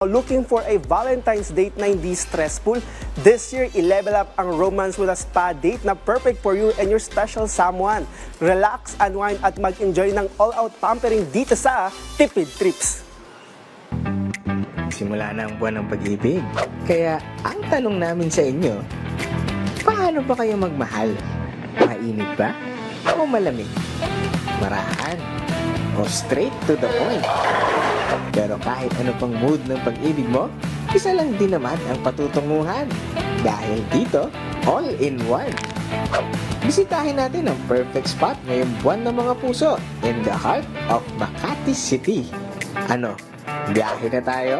Looking for a Valentine's date na hindi stressful? This year, i-level up ang romance with a spa date na perfect for you and your special someone. Relax, unwind at mag-enjoy ng all-out pampering dito sa Tipid Trips. Simula na ang buwan ng pag-ibig. Kaya ang tanong namin sa inyo, paano ba kayo magmahal? Mainit ba? O malamig? Marahan? O straight to the point? Pero kahit ano pang mood ng pag-ibig mo, isa lang din naman ang patutunguhan. Dahil dito, all in one. Bisitahin natin ang perfect spot ngayong buwan ng mga puso in the heart of Makati City. Ano, biyahe na tayo?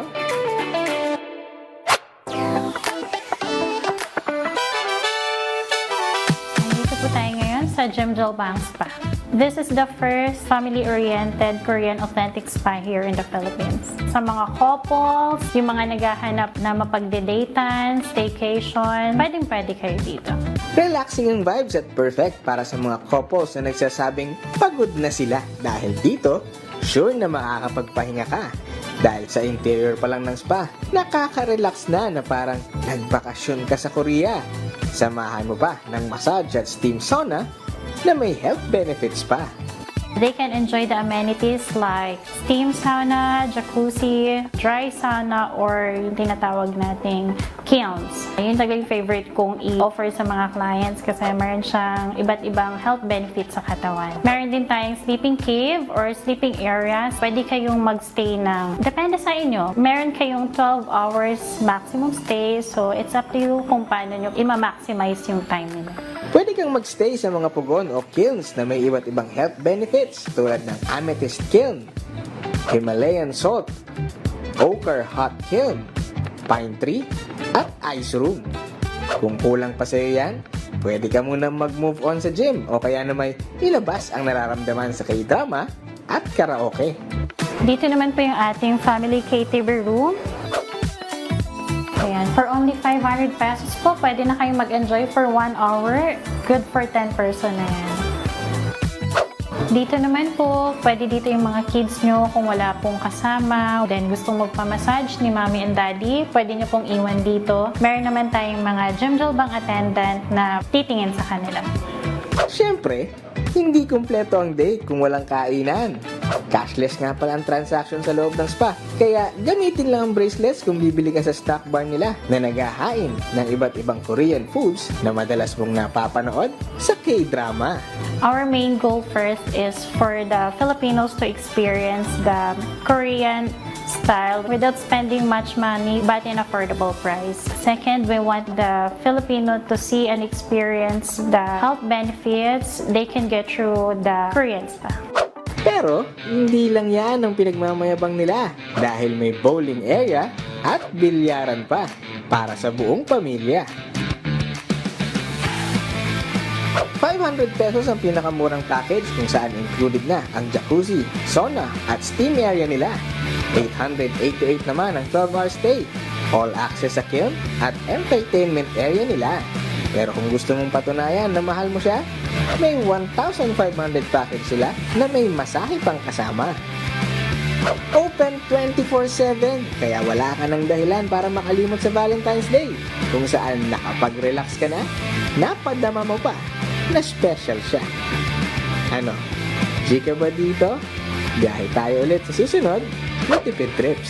Nandito po tayo ngayon sa Jimjel Bang Spa. This is the first family-oriented Korean authentic spa here in the Philippines. Sa mga couples, yung mga naghahanap na mapagde-datean, staycation, pwedeng-pwede kayo dito. Relaxing ang vibes at perfect para sa mga couples na nagsasabing pagod na sila. Dahil dito, sure na makakapagpahinga ka. Dahil sa interior pa lang ng spa, nakaka-relax na parang nagbakasyon ka sa Korea. Samahan mo pa ng massage at steam sauna na may health benefits pa. They can enjoy the amenities like steam sauna, jacuzzi, dry sauna, or yung tinatawag nating kilns. Yun talagang favorite kong i-offer sa mga clients kasi meron siyang iba't ibang health benefits sa katawan. Meron din tayong sleeping cave or sleeping areas. Pwede kayong magstay ng, depende sa inyo, meron kayong 12 hours maximum stay, so it's up to you kung paano nyo i-maximize yung time nyo. Pwede kang magstay sa mga pugon o kilns na may iba't ibang health benefits tulad ng amethyst kiln, Himalayan salt, ochre hot kiln, pine tree, at ice room. Kung kulang pa sa'yo yan, pwede ka munang mag-move on sa gym o kaya na may ilabas ang nararamdaman sa K-drama at karaoke. Dito naman po yung ating family KTV room. Ayan, for only 500 pesos po, pwede na kayong mag-enjoy for 1 hour. Good for 10 person na yan. Dito naman po, pwede dito yung mga kids nyo kung wala pong kasama. Then gustong magpamassage ni mommy and daddy, pwede nyo pong iwan dito. Meron naman tayong mga Jimjel Bang attendant na titingin sa kanila. Siyempre, hindi kumpleto ang date kung walang kainan. Cashless nga pala ang transaction sa loob ng spa. Kaya gamitin lang ang bracelets kung bibili ka sa stock bar nila na naghahain ng iba't ibang Korean foods na madalas mong napapanood sa K-drama. Our main goal first is for the Filipinos to experience the Korean style without spending much money but in affordable price. Second, we want the Filipino to see and experience the health benefits they can get through the Korean spa. Pero, hindi lang yan ang pinagmamayabang nila dahil may bowling area at bilyaran pa para sa buong pamilya. 500 pesos ang pinakamurang package kung saan included na ang jacuzzi, sauna at steam area nila. 888 naman ang 12-hour stay, all access sa kiln at entertainment area nila. Pero kung gusto mong patunayan na mahal mo siya, may 1,500 package sila na may masahe pang kasama. Open 24/7, kaya wala ka ng dahilan para makalimot sa Valentine's Day, kung saan nakapag-relax ka na, napadama mo pa na special siya. Ano, G ka ba dito? Biyahe tayo ulit sa susunod na Tipid Trips.